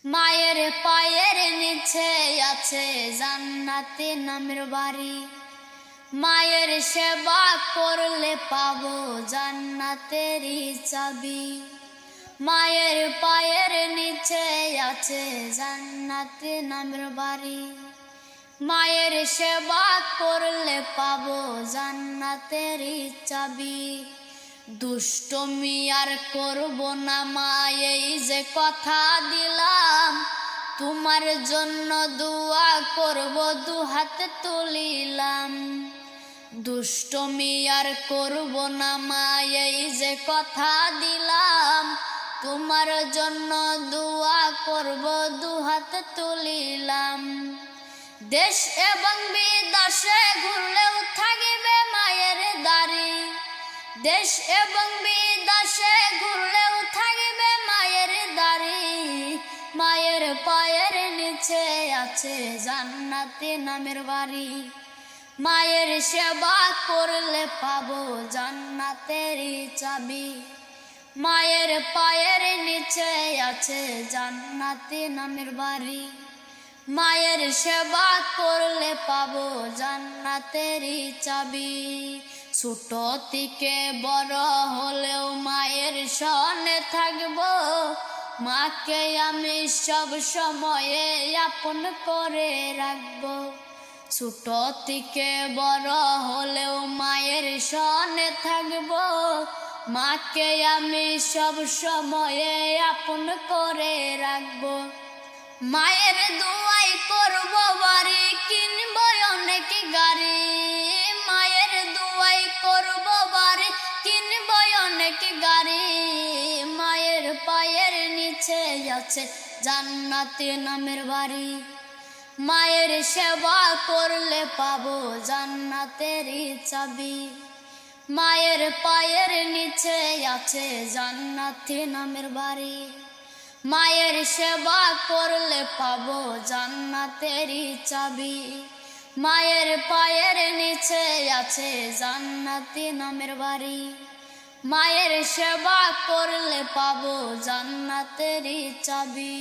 মায়ের পায়ের নিচে আছে জান্নাতে নামের বাড়ি। মায়ের সেবা করলে পাবো জান্নাতেরই চাবি। মায়ের পায়ের নিচে আছে জান্নাতে নামের বাড়ি। মায়ের সেবা করলে পাবো জান্নাতেরই চাবি। দুষ্টমি আর করব না মা, এই যে কথা দিলাম। তোমার জন্য দোয়া করব, দুহাত তুলিলাম। দুষ্টমি আর করব না মা, এই যে কথা দিলাম। তোমার জন্য দোয়া করব, দুহাত তুলিলাম। দেশ এবং বিদেশে ঘুরলেও থাকবে মায়ের দাড়ি। দেশ এবং বিদেশে ঘুরলেও থাকবে মায়ের দাড়ি। মায়ের পায়ের নিচে আছে জান্নাতে নামের বাড়ি। মায়ের সেবা করলে পাবো জান্নাতেরই চাবি। মায়ের পায়ের নিচে আছে জান্নাতে নামের বাড়ি। মায়ের সেবা করলে পাবো জান্নাতেরই চাবি। ছোট থেকে বড় হলেও মায়ের সনে থাকবো। মাকে আমি সব সময়ে আপন করে রাখবো। ছোট থেকে বড় হলেও মায়ের সনে থাকবো। মাকে আমি সব সময়ে আপন করে রাখবো। মায়ের দোয়াই করব বাড়ি, কিনবো অনেক গাড়ি। মায়ের দোয়াই করব বাড়ি, কিনবো অনেক গাড়ি। মায়ের পায়ের নিচে আছে জান্নাতে নামের বাড়ি। মায়ের সেবা করলে পাবো জান্নাতেরই চাবি। মায়ের পায়ের নিচে আছে জান্নাতে নামের বাড়ি। মায়ের সেবা করলে পাবো জান্নাতেরই চাবি। মায়ের পায়ের নিচে আছে জান্নাতে নামের বাড়ি। মায়ের সেবা করলে পাবো জান্নাতেরই চাবি।